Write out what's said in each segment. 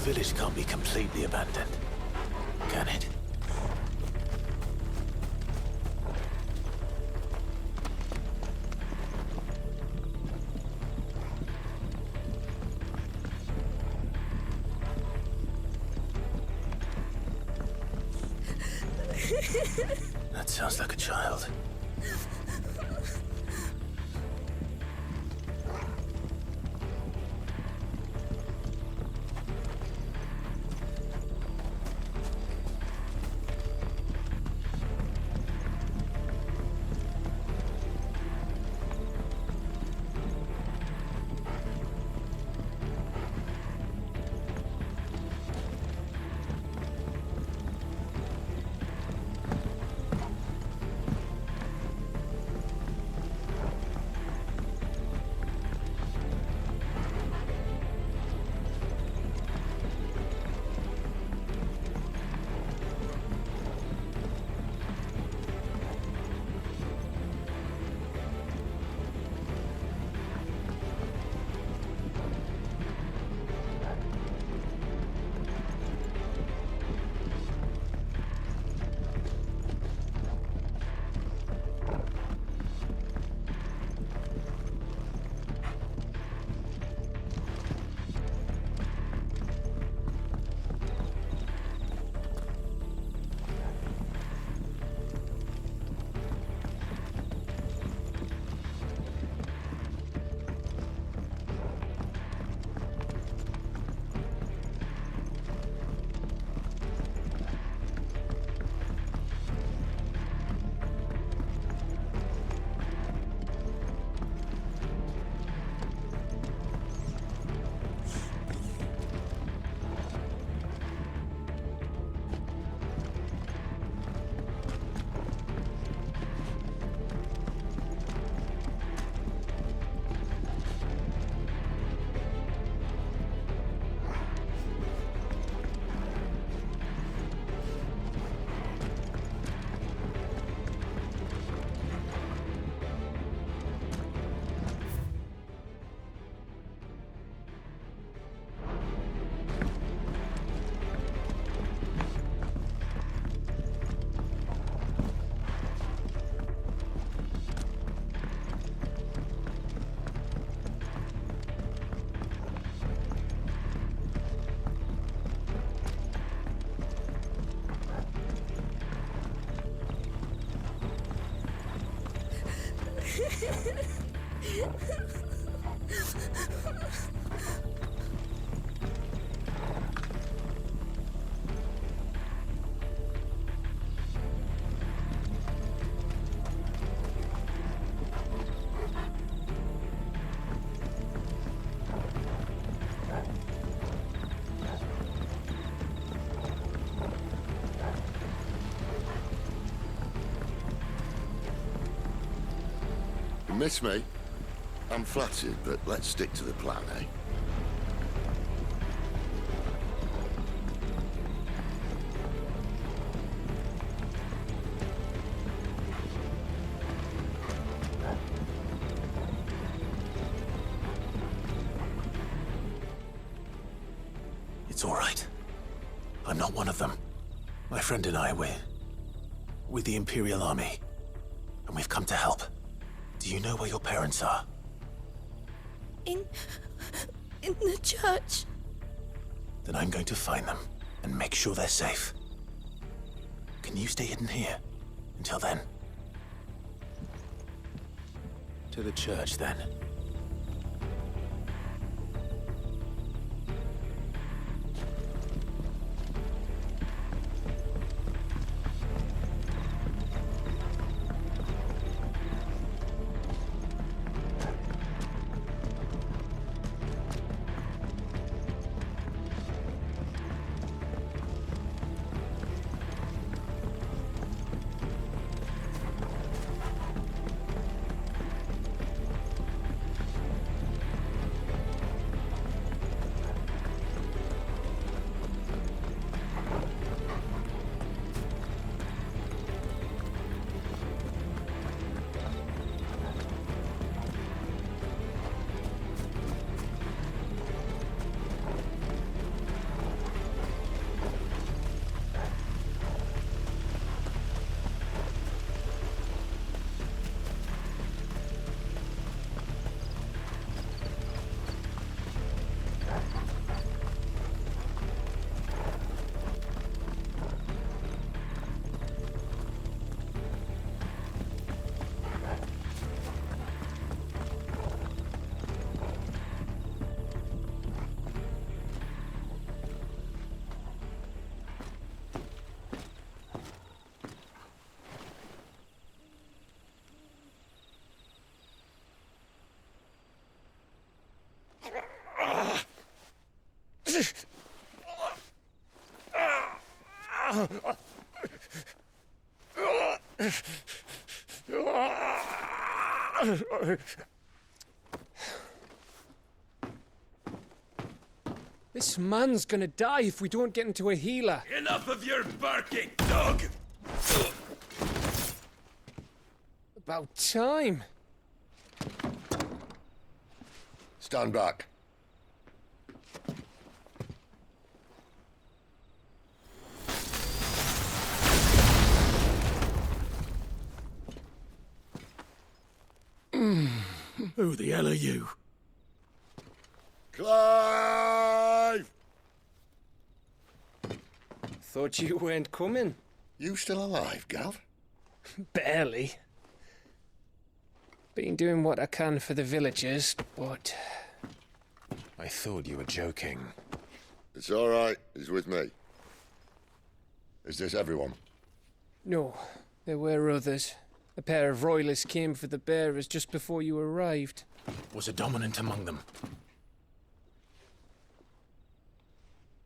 village can't be completely abandoned, can it? That sounds like a child. Miss me? I'm flattered, but let's stick to the plan, eh? It's all right. I'm not one of them. My friend and I, we're with the Imperial Army, and we've come to help. Do you know where your parents are? In the church. Then I'm going to find them and make sure they're safe. Can you stay hidden here until then? To the church, then. This man's gonna die if we don't get into a healer. Enough of your barking, dog! About time. Stand back. Who the hell are you? Clive! Thought you weren't coming. You still alive, Gav? Barely. Been doing what I can for the villagers, but... I thought you were joking. It's all right. He's with me. Is this everyone? No, there were others. A pair of royalists came for the bearers just before you arrived. Was a dominant among them?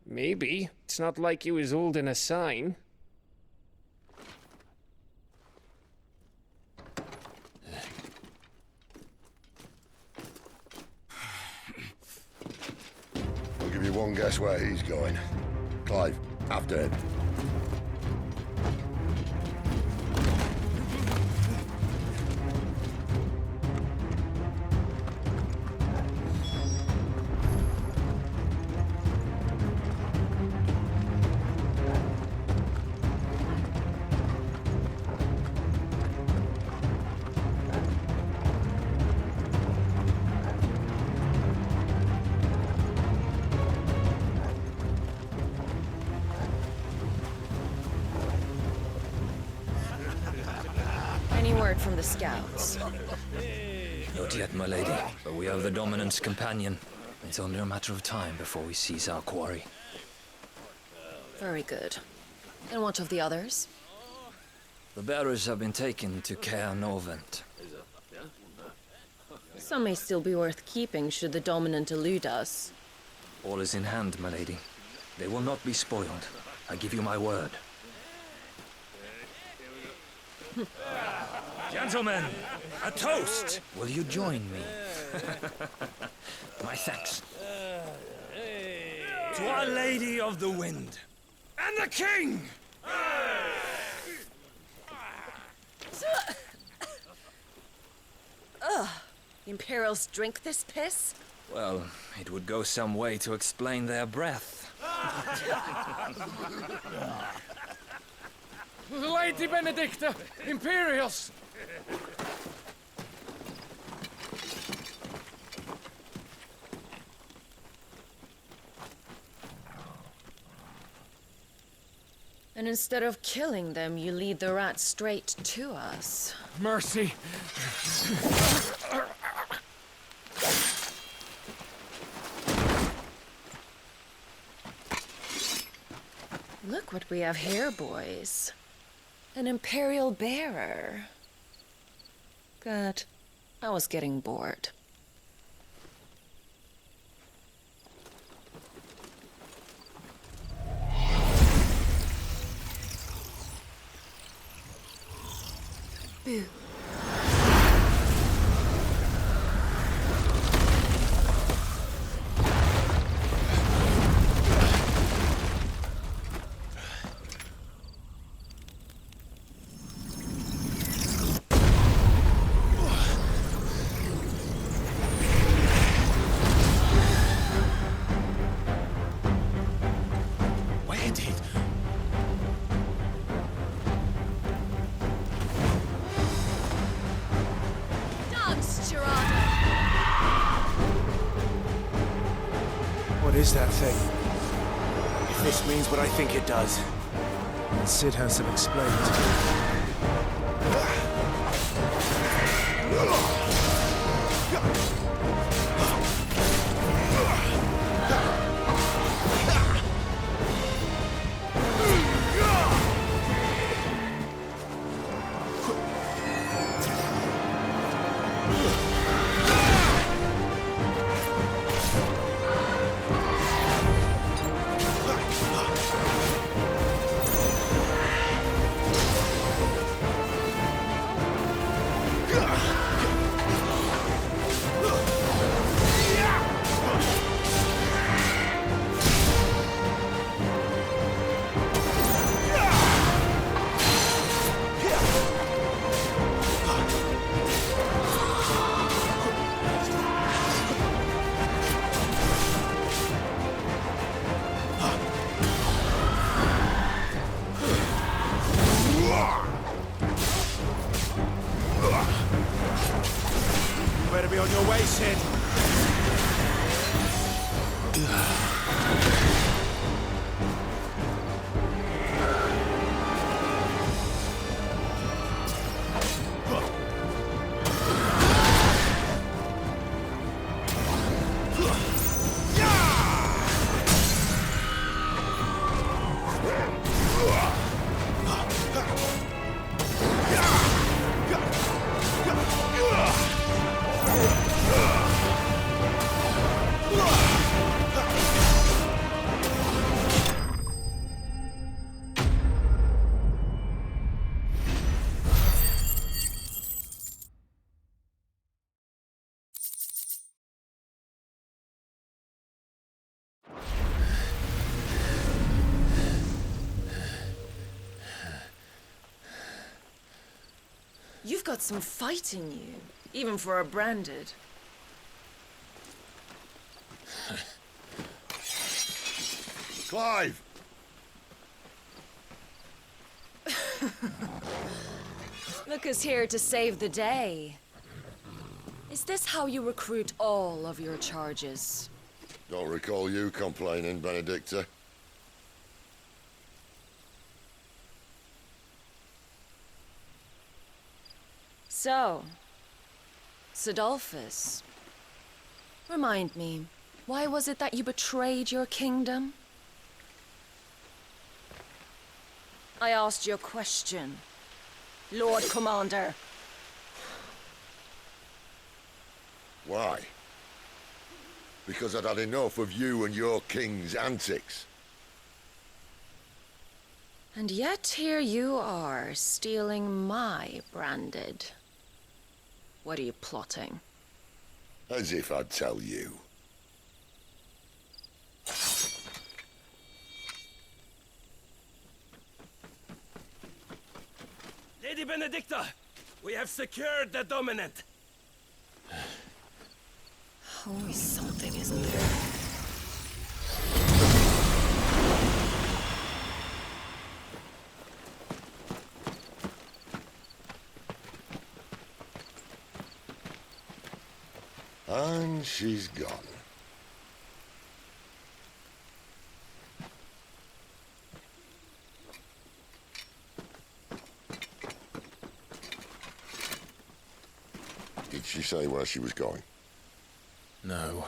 Maybe. It's not like he was holding a sign. I'll give you one guess where he's going. Clive, after him. Any word from the scouts? Not yet, my lady, but we have the dominant's companion. It's only a matter of time before we seize our quarry. Very good. And what of the others? The bearers have been taken to Caer. Some may still be worth keeping should the dominant elude us. All is in hand, my lady. They will not be spoiled. I give you my word. Gentlemen, a toast! Will you join me? My thanks. To Our Lady of the Wind. And the King! The Imperials drink this piss? Well, it would go some way to explain their breath. Lady Benedicta! Imperials! And instead of killing them, you lead the rats straight to us. Mercy! Look what we have here, boys. An Imperial bearer. Good. I was getting bored. Boo. Where did... What is that thing? If this means what I think it does, then Sid has to explain it. You've got some fight in you, even for a branded. Clive! Lucas here to save the day. Is this how you recruit all of your charges? Don't recall you complaining, Benedicta. So, Sidolphus, remind me, why was it that you betrayed your kingdom? I asked you a question, Lord Commander. Why? Because I'd had enough of you and your king's antics. And yet here you are, stealing my branded. What are you plotting? As if I'd tell you. Lady Benedicta, we have secured the dominant. Always something, isn't there? And she's gone. Did she say where she was going? No.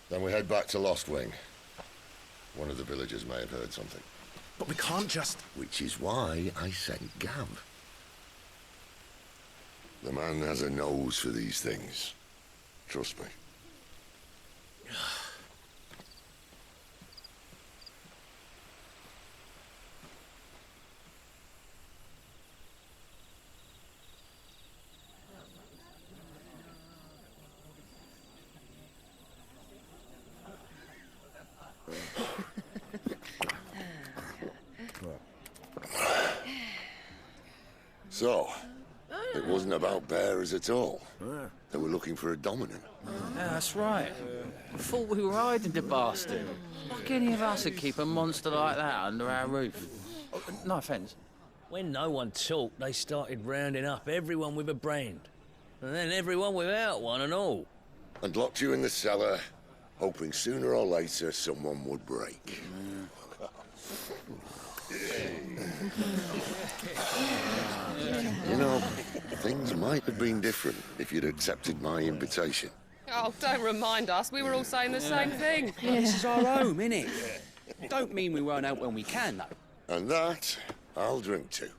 Then we head back to Lost Wing. One of the villagers may have heard something. But we can't just... Which is why I sent Gav. The man has a nose for these things. Trust me. So, it wasn't about bearers at all. They were looking for a dominant. Yeah, that's right. I thought we were hiding the bastard. Like any of us would keep a monster like that under our roof. Oh, no offence. When no one talked, they started rounding up everyone with a brand. And then everyone without one and all. And locked you in the cellar, hoping sooner or later someone would break. You know, things might have been different if you'd accepted my invitation. Oh, don't remind us. We were all saying the same thing. This is our home, innit? Don't mean we won't out when we can, though. And that, I'll drink to.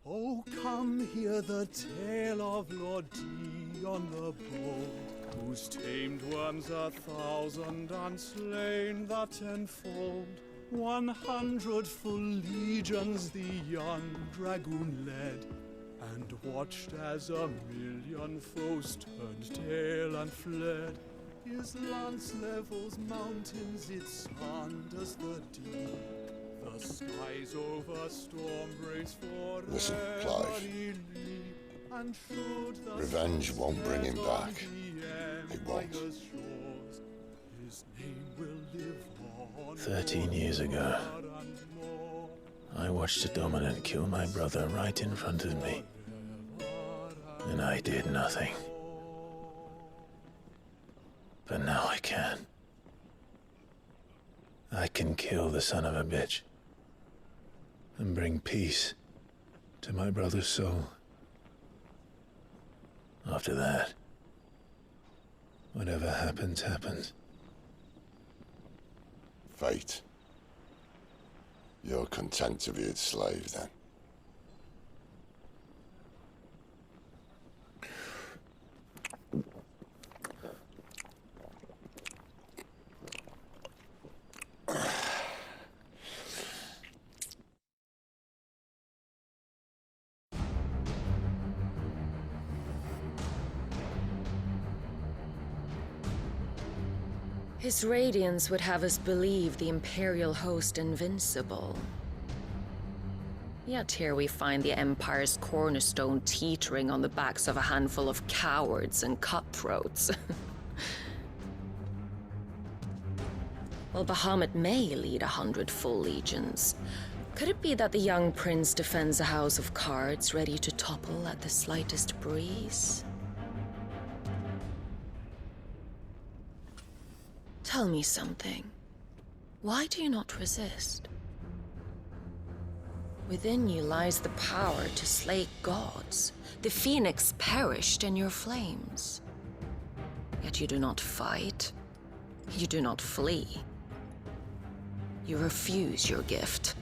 Oh, come hear the tale of Lord Dion the Bold, whose tamed worms 1,000 and slain the tenfold. 100 full legions the young dragoon led, and watched as 1,000,000 foes turned tail and fled. His lance levels mountains, it sanders the deep. The skies over storm breaks forever. Listen, Clive. Revenge won't bring him back. It won't. 13 years ago, I watched a dominant kill my brother right in front of me. And I did nothing. But now I can. I can kill the son of a bitch. And bring peace to my brother's soul. After that, whatever happens, happens. Fate. You're content to be its slave, then? His radiance would have us believe the Imperial host invincible. Yet here we find the Empire's cornerstone teetering on the backs of a handful of cowards and cutthroats. While Bahamut may lead 100 full legions, could it be that the young prince defends a house of cards ready to topple at the slightest breeze? Tell me something. Why do you not resist? Within you lies the power to slay gods. The phoenix perished in your flames. Yet you do not fight. You do not flee. You refuse your gift.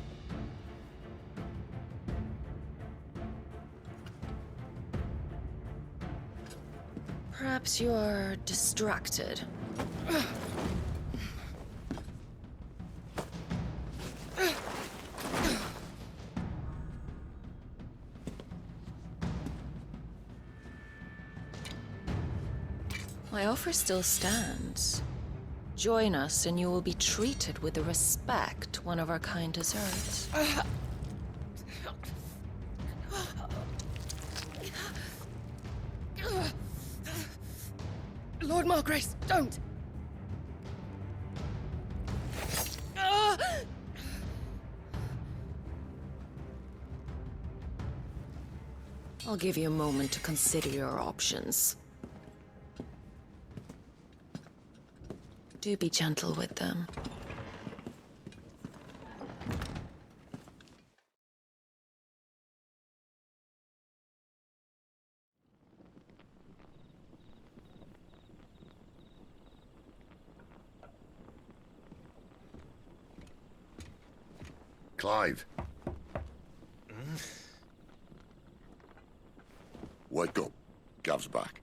Perhaps you are distracted. My offer still stands. Join us and you will be treated with the respect one of our kind deserves. Lord Margrace, don't! I'll give you a moment to consider your options. Do be gentle with them. Clive. Wake up. Gav's back.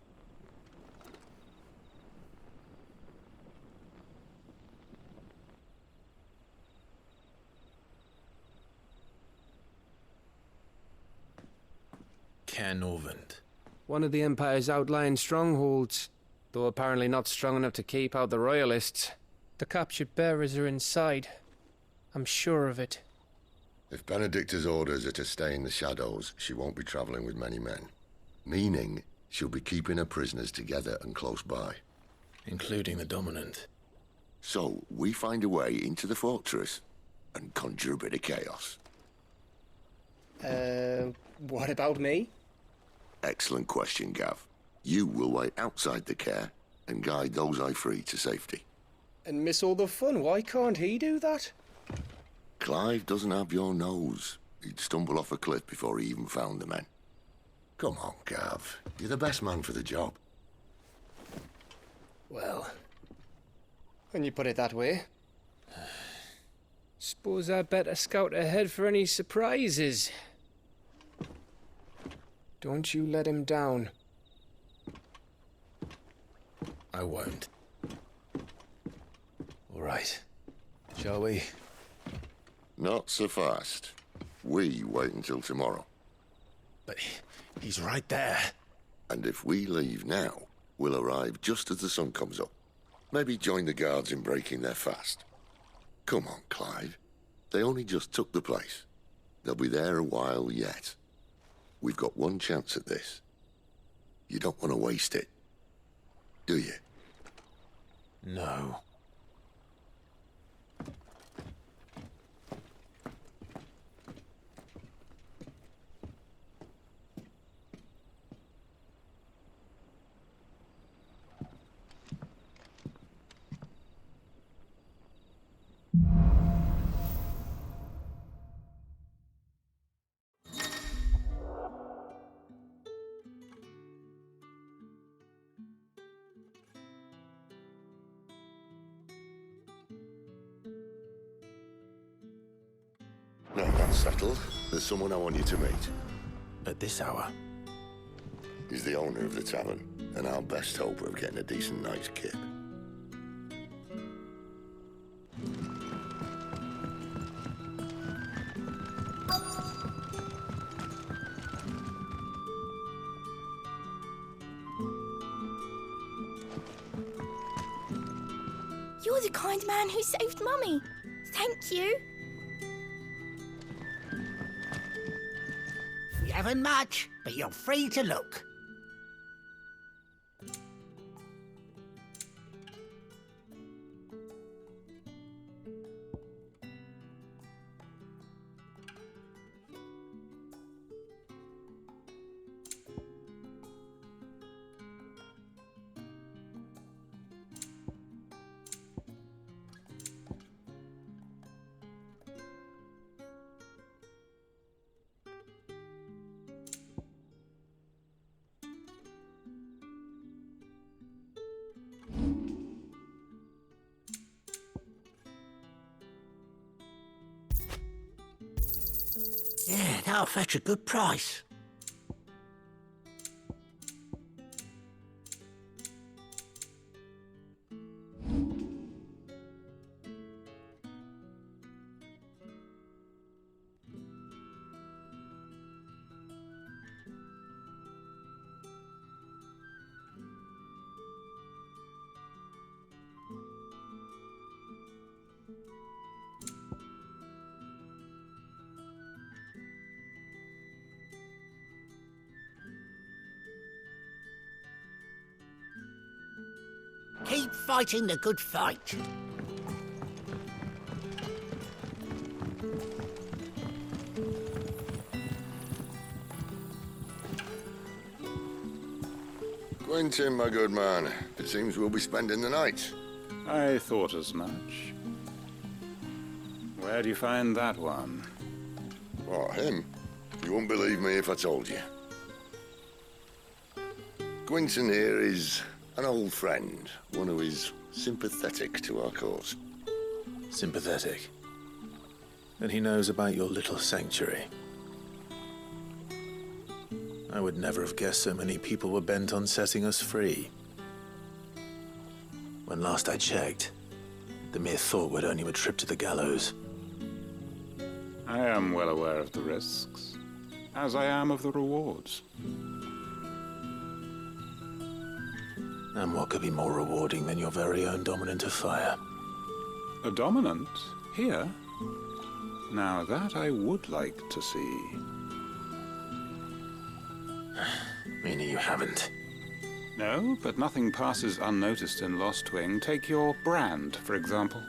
Caer. One of the Empire's outlying strongholds, though apparently not strong enough to keep out the Royalists. The captured bearers are inside. I'm sure of it. If Benedicta's orders are to stay in the shadows, she won't be traveling with many men. Meaning, she'll be keeping her prisoners together and close by. Including the Dominant. So, we find a way into the fortress and conjure a bit of chaos. What about me? Excellent question, Gav. You will wait outside the Caer and guide those I free to safety. And miss all the fun. Why can't he do that? Clive doesn't have your nose. He'd stumble off a cliff before he even found the men. Come on, Gav. You're the best man for the job. Well, when you put it that way. Suppose I'd better scout ahead for any surprises. Don't you let him down. I won't. All right. Shall we? Not so fast. We wait until tomorrow. But he's right there. And if we leave now, we'll arrive just as the sun comes up. Maybe join the guards in breaking their fast. Come on, Clive. They only just took the place. They'll be there a while yet. We've got one chance at this. You don't want to waste it, do you? No. Now that's settled. There's someone I want you to meet. At this hour? He's the owner of the tavern, and our best hope of getting a decent night's kip. You're the kind man who saved Mummy. Thank you. You haven't much, but you're free to look. Yeah, that'll fetch a good price. Keep fighting the good fight. Quentin, my good man, it seems we'll be spending the night. I thought as much. Where do you find that one? Oh, him? You wouldn't believe me if I told you. Quentin here is an old friend, one who is sympathetic to our cause. Sympathetic? And he knows about your little sanctuary. I would never have guessed so many people were bent on setting us free. When last I checked, the mere thought would earn you a trip to the gallows. I am well aware of the risks, as I am of the rewards. And what could be more rewarding than your very own dominant of fire? A dominant? Here? Now that I would like to see. Meaning you haven't? No, but nothing passes unnoticed in Lost Wing. Take your brand, for example.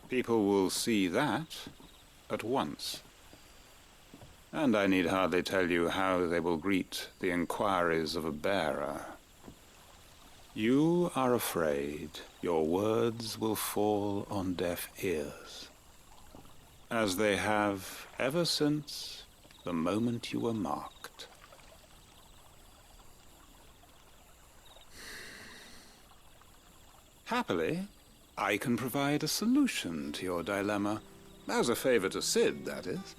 People will see that at once. And I need hardly tell you how they will greet the inquiries of a bearer. You are afraid your words will fall on deaf ears, as they have ever since the moment you were marked. Happily, I can provide a solution to your dilemma, as a favor to Sid, that is.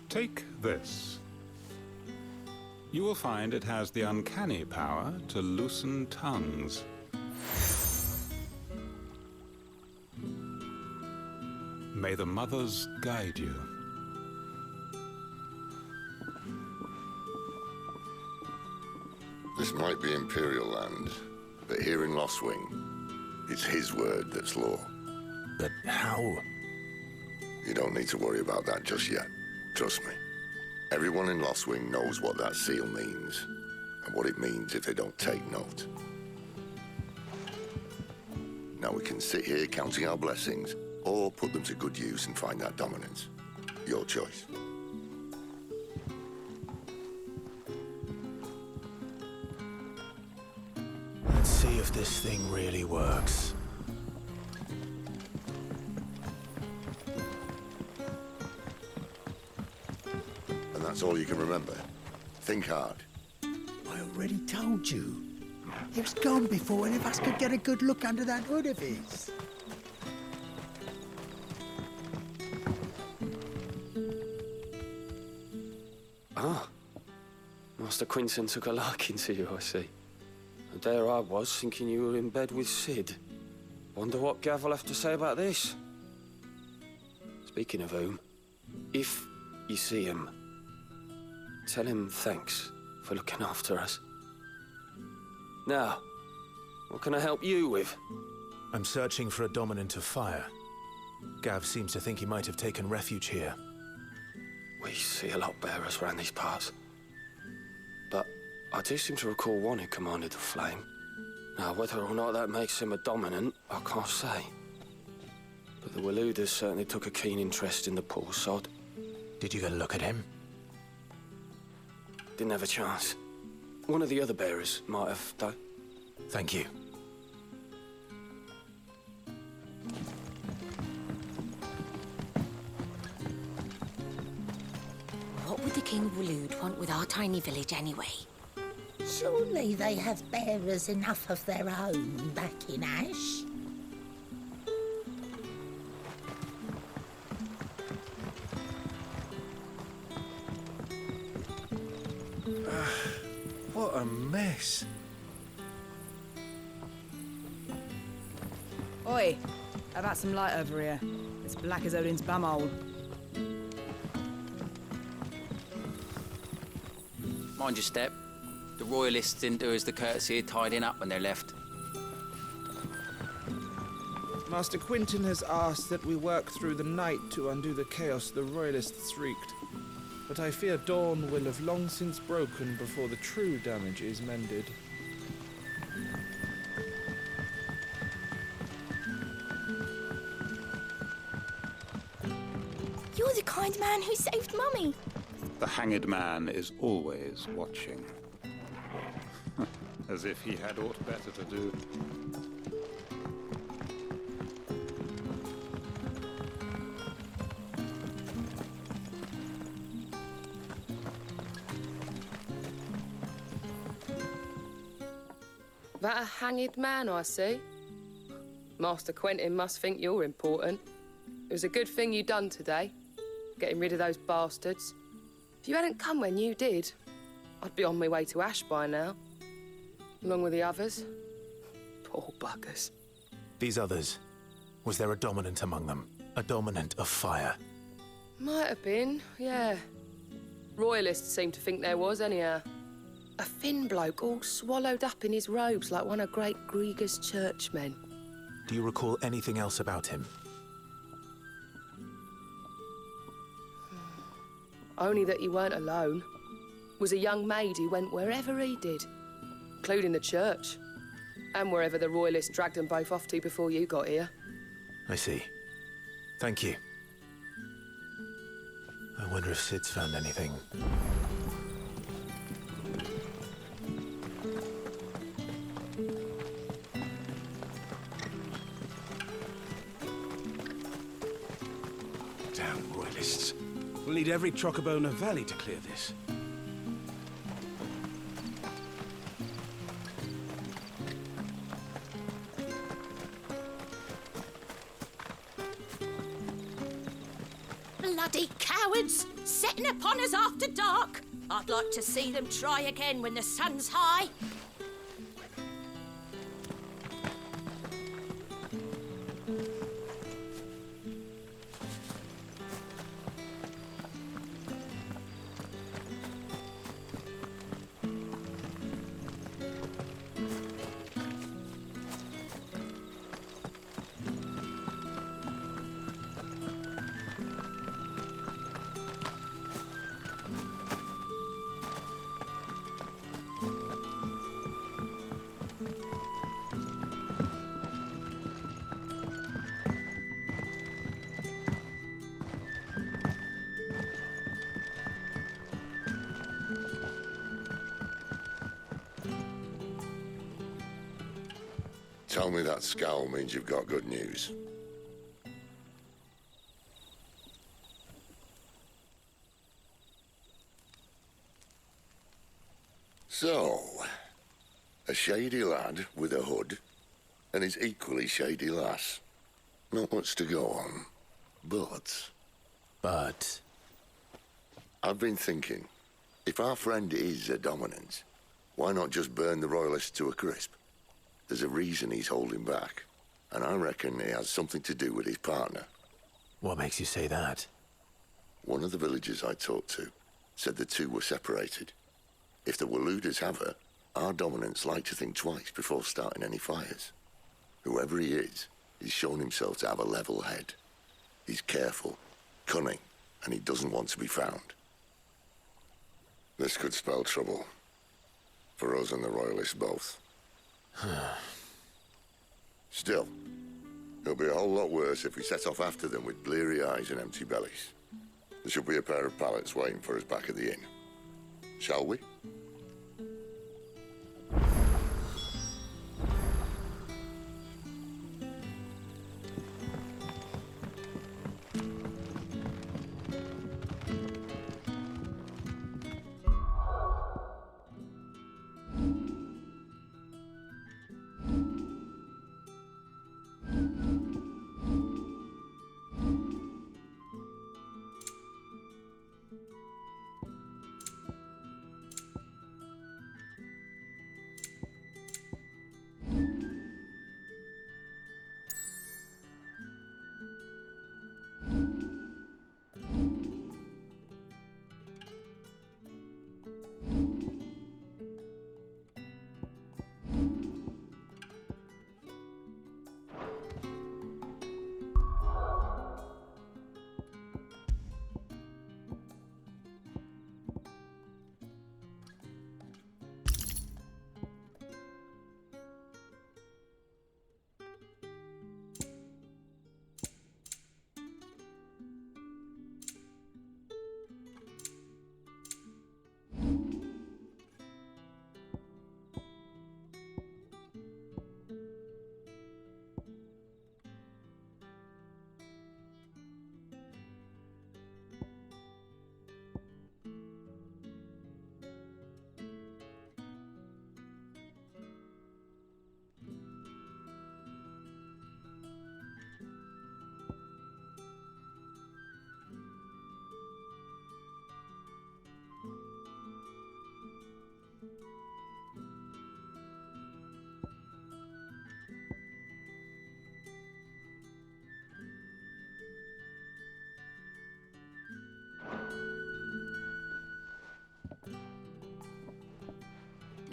Take this. You will find it has the uncanny power to loosen tongues. May the mothers guide you. This might be Imperial land, but here in Lost Wing, it's his word that's law. But how? You don't need to worry about that just yet. Trust me. Everyone in Lost Wing knows what that seal means, and what it means if they don't take note. Now we can sit here counting our blessings, or put them to good use and find that dominance. Your choice. Let's see if this thing really works. And that's all you can remember. Think hard. I already told you. It was gone before any of us could get a good look under that hood of his. Ah. Master Quinton took a liking to you, I see. And there I was, thinking you were in bed with Sid. Wonder what Gav will have to say about this. It's Speaking of whom, if you see him, tell him thanks for looking after us. Now, what can I help you with? I'm searching for a dominant of fire. Gav seems to think he might have taken refuge here. We see a lot bearers around these parts. But I do seem to recall one who commanded the flame. Now, whether or not that makes him a dominant, I can't say. But the Waluders certainly took a keen interest in the poor sod. Did you get a look at him? Didn't have a chance. One of the other bearers might have, though. Thank you. What would the King of Walud want with our tiny village anyway? Surely they have bearers enough of their own back in Ash. What a mess. Oi, how about some light over here? It's black as Odin's bumhole. Mind your step. The Royalists didn't do us the courtesy of tidying up when they left. Master Quintin has asked that we work through the night to undo the chaos the Royalists wreaked. But I fear dawn will have long since broken before the true damage is mended. You're the kind man who saved Mummy. The hanged man is always watching. As if he had aught better to do. That a hanged man, I see. Master Quentin must think you're important. It was a good thing you done today, getting rid of those bastards. If you hadn't come when you did, I'd be on my way to Ash by now, along with the others. Poor buggers. These others, was there a dominant among them? A dominant of fire? Might have been, yeah. Royalists seem to think there was, anyhow. A thin bloke all swallowed up in his robes like one of great Grieger's churchmen. Do you recall anything else about him? Only that he weren't alone. Was a young maid who went wherever he did, including the church, and wherever the Royalists dragged them both off to before you got here. I see. Thank you. I wonder if Sid's found anything. Damn Royalists. We'll need every Trocobona Valley to clear this. Bloody cowards! Setting upon us after dark! I'd like to see them try again when the sun's high. Tell me that scowl means you've got good news. So, a shady lad with a hood, and his equally shady lass. Not much to go on, but... I've been thinking, if our friend is a dominant, why not just burn the Royalists to a crisp? There's a reason he's holding back, and I reckon it has something to do with his partner. What makes you say that? One of the villagers I talked to said the two were separated. If the Waluders have her, our dominants like to think twice before starting any fires. Whoever he is, he's shown himself to have a level head. He's careful, cunning, and he doesn't want to be found. This could spell trouble. For us and the Royalists both. Still, it'll be a whole lot worse if we set off after them with bleary eyes and empty bellies. There should be a pair of pallets waiting for us back at the inn. Shall we?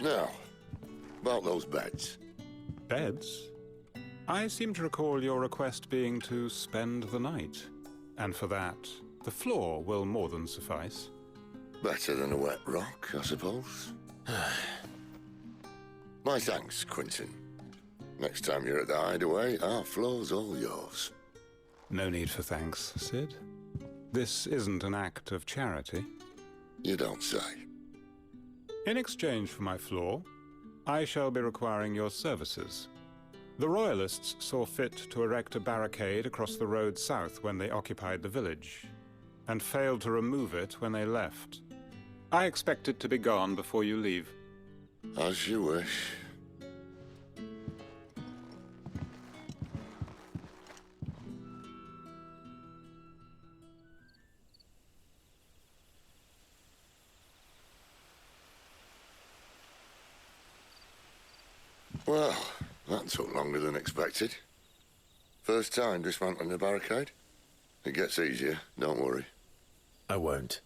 Now, about those beds. Beds? I seem to recall your request being to spend the night. And for that, the floor will more than suffice. Better than a wet rock, I suppose. My thanks, Quinton. Next time you're at the hideaway, our floor's all yours. No need for thanks, Sid. This isn't an act of charity. You don't say. In exchange for my floor, I shall be requiring your services. The Royalists saw fit to erect a barricade across the road south when they occupied the village, and failed to remove it when they left. I expect it to be gone before you leave. As you wish. Well, that took longer than expected. First time dismantling the barricade? It gets easier, don't worry. I won't.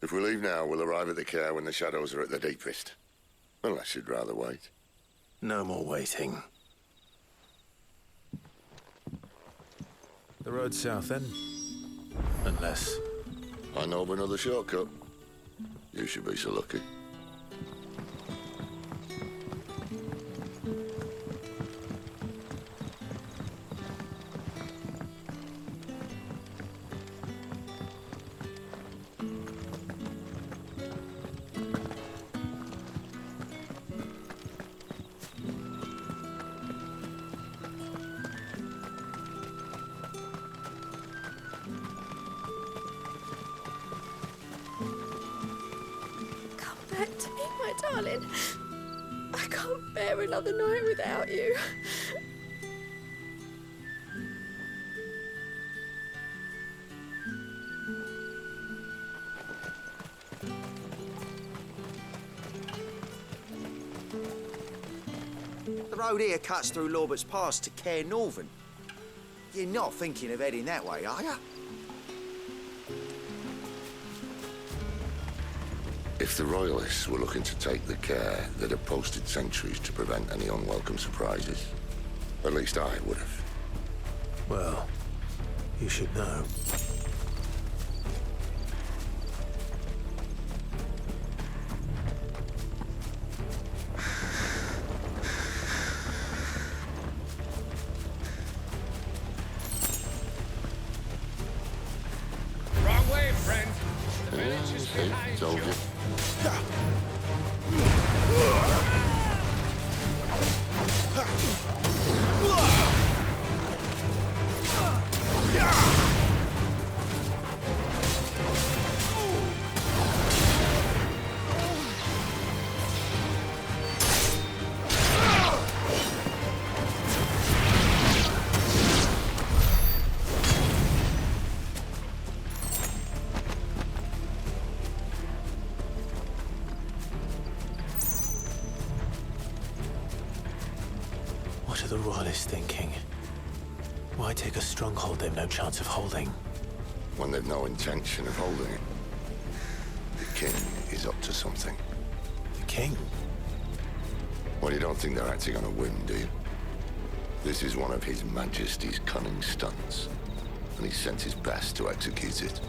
If we leave now, we'll arrive at the Caer when the shadows are at their deepest. Unless you'd rather wait. No more waiting. The road south then? Unless... I know of another shortcut. You should be so lucky. Back to me, my darling. I can't bear another night without you. The road here cuts through Lorbert's Pass to Caer Northern. You're not thinking of heading that way, are you? If the Royalists were looking to take the Caer, they'd have posted sentries to prevent any unwelcome surprises. At least I would have. Well, you should know. Wrong way, friend. The village is See, behind told you. you. What are the Royalists thinking? Why take a stronghold they've no chance of holding? When they've no intention of holding it. The king is up to something. The king? Well, you don't think they're acting on a whim, do you? This is one of His Majesty's cunning stunts, and he's sent his best to execute it.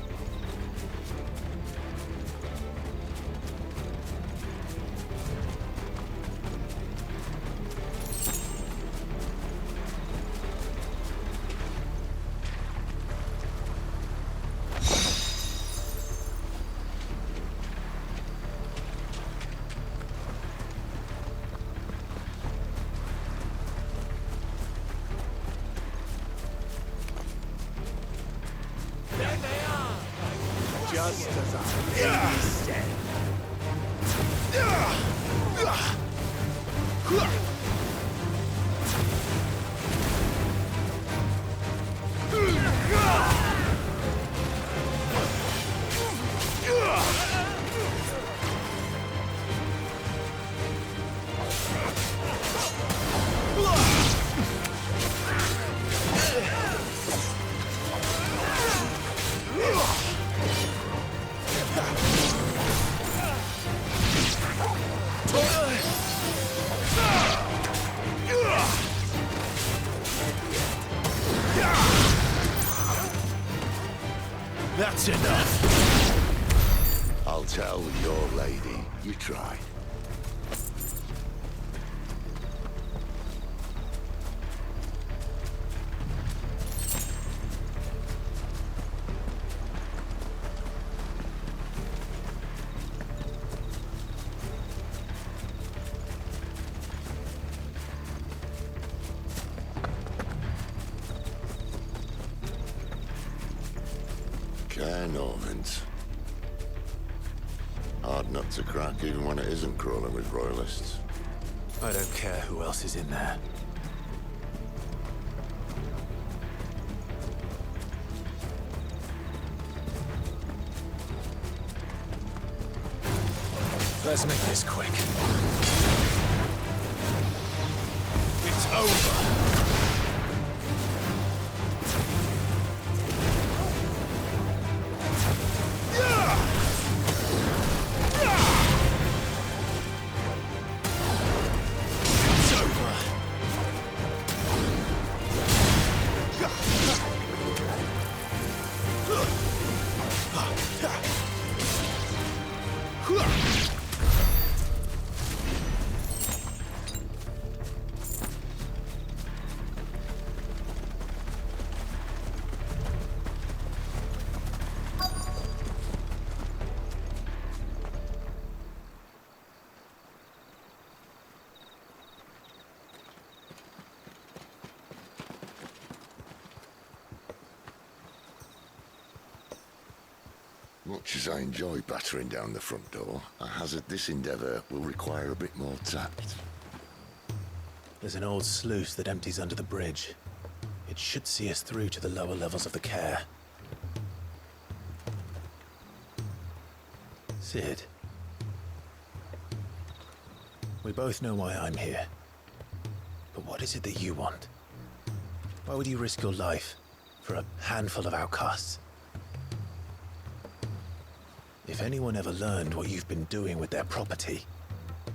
Just as I said. That's enough. I'll tell your lady you tried. Caer Normans. Hard nut to crack even when it isn't crawling with Royalists. I don't care who else is in there. Let's make this quick. It's over. Much as I enjoy battering down the front door, I hazard this endeavour will require a bit more tact. There's an old sluice that empties under the bridge. It should see us through to the lower levels of the Caer. Sid. We both know why I'm here. But what is it that you want? Why would you risk your life for a handful of outcasts? If anyone ever learned what you've been doing with their property...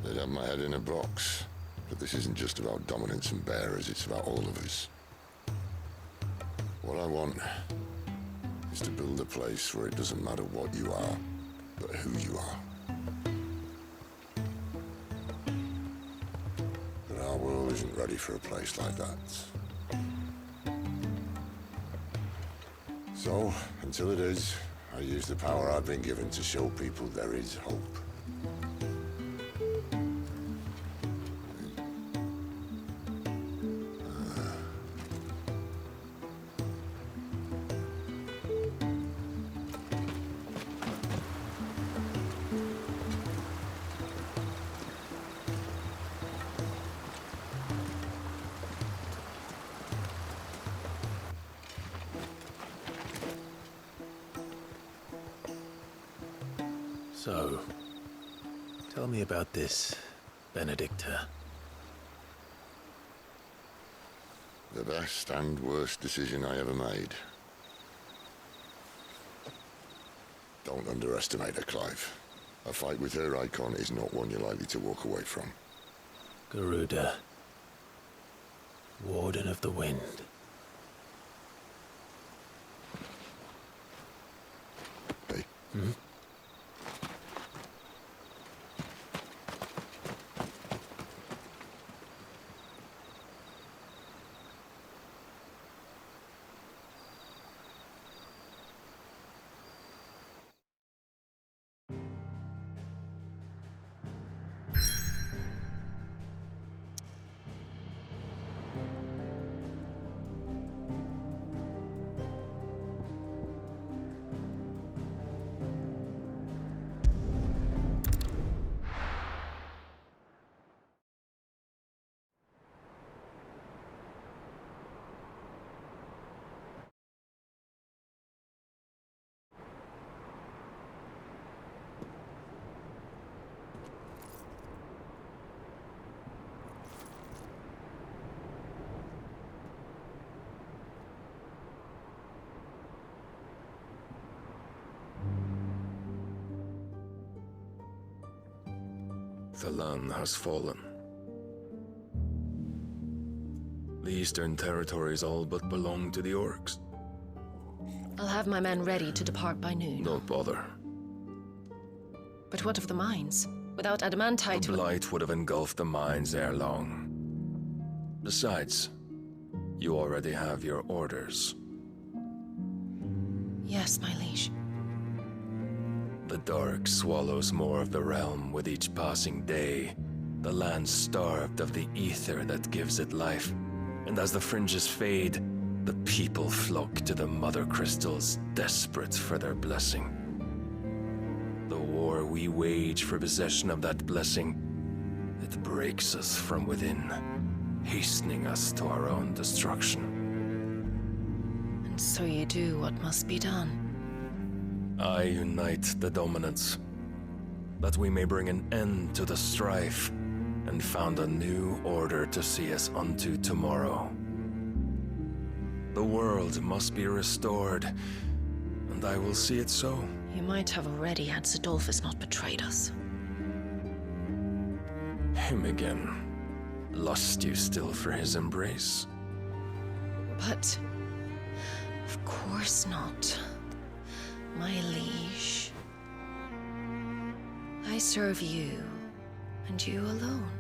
They'd have my head in a box. But this isn't just about dominance and bearers, it's about all of us. What I want is to build a place where it doesn't matter what you are, but who you are. But our world isn't ready for a place like that. So, until it is, I use the power I've been given to show people there is hope. So, tell me about this Benedicta. The best and worst decision I ever made. Don't underestimate her, Clive. A fight with her icon is not one you're likely to walk away from. Garuda. Warden of the Wind. Hey. Hmm? The land has fallen. The eastern territories all but belong to the orcs. I'll have my men ready to depart by noon. Don't bother. But what of the mines? Without adamantite... The blight would have engulfed the mines ere long. Besides, you already have your orders. Yes, my liege. The dark swallows more of the realm with each passing day. The land starved of the ether that gives it life. And as the fringes fade, the people flock to the mother crystals, desperate for their blessing. The war we wage for possession of that blessing, it breaks us from within, hastening us to our own destruction. And so you do what must be done. I unite the dominants, that we may bring an end to the strife, and found a new order to see us unto tomorrow. The world must be restored, and I will see it so. You might have already had Adolphus not betrayed us. Him again. Lust you still for his embrace? But... of course not. My liege. I serve you, and you alone.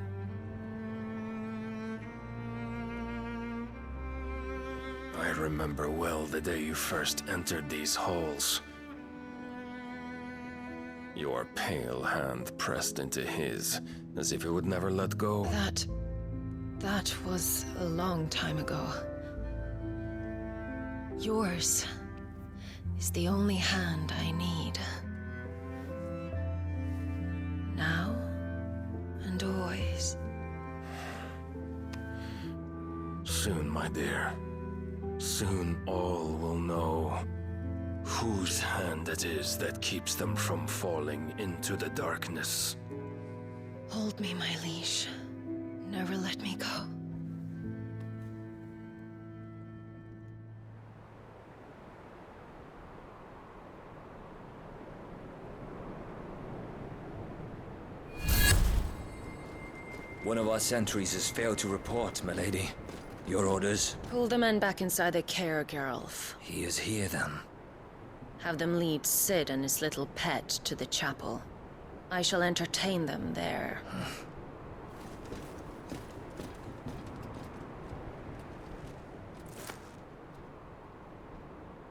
I remember well the day you first entered these halls. Your pale hand pressed into his, as if it would never let go. That was a long time ago. Yours is the only hand I need. Now and always. Soon, my dear. Soon all will know whose hand it is that keeps them from falling into the darkness. Hold me, my liege. Never let me go. One of our sentries has failed to report, milady. Your orders? Pull the men back inside the Caer, Geralf. He is here, then. Have them lead Sid and his little pet to the chapel. I shall entertain them there.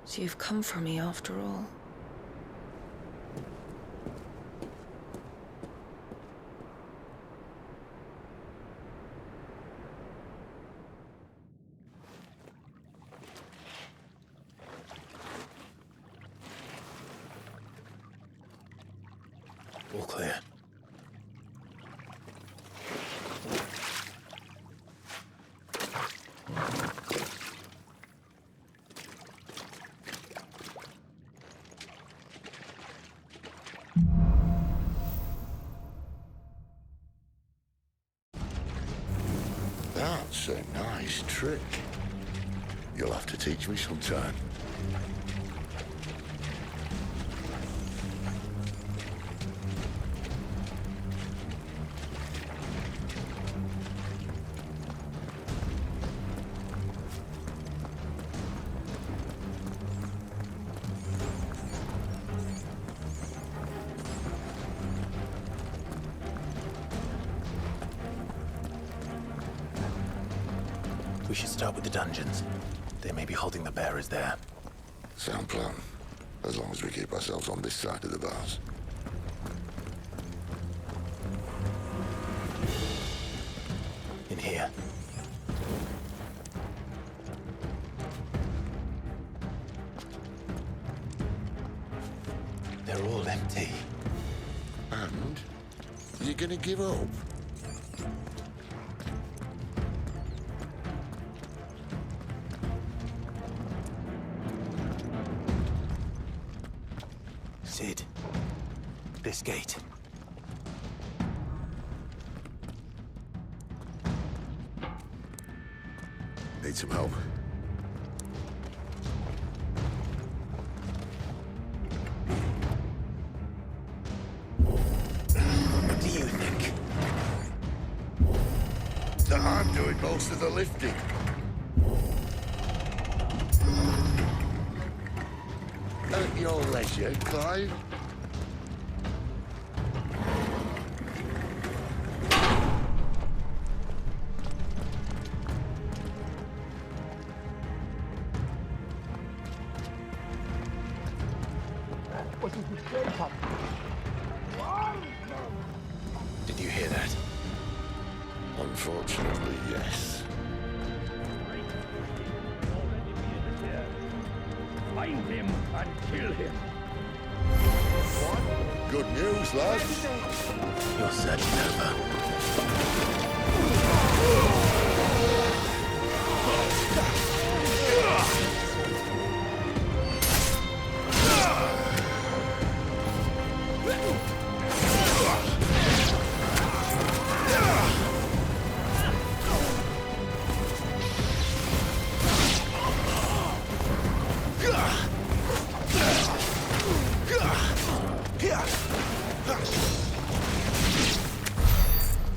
So you've come for me after all? All clear. That's a nice trick. You'll have to teach me sometime. We should start with the dungeons. They may be holding the bearers there. Sound plan. As long as we keep ourselves on this side of the bars. In here. They're all empty. And? You're gonna give up? Sid. This gate. Need some help? What do you think? That I'm doing most of the lifting. At your leisure, Clive. Did you hear that? Unfortunately, yes. Find him and kill him. Good news, lads. Your search is over.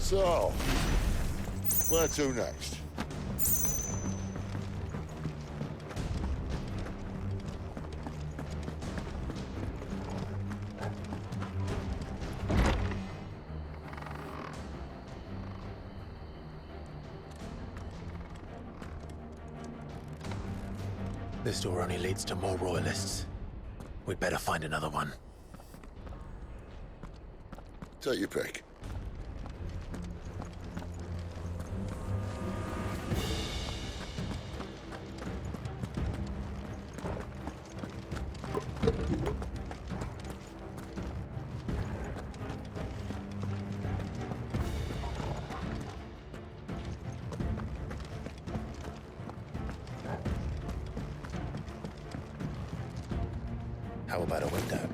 So, where to next? This door only leads to more royalists. We'd better find another one. Take your pick. How about a window?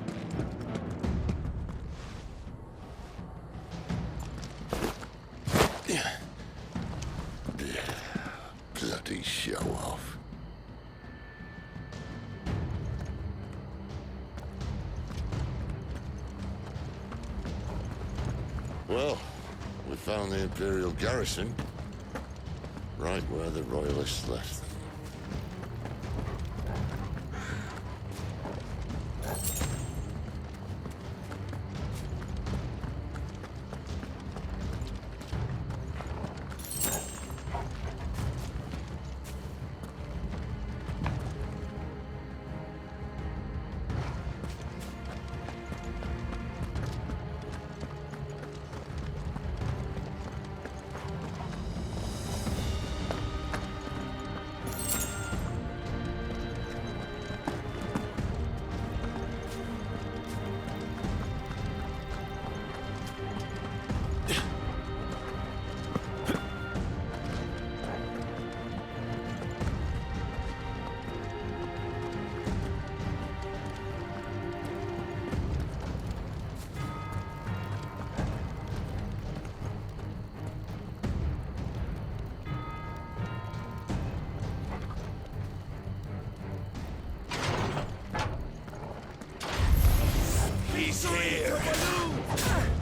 Bloody show off. Well, We found the Imperial garrison right where the Royalists left them. He's here!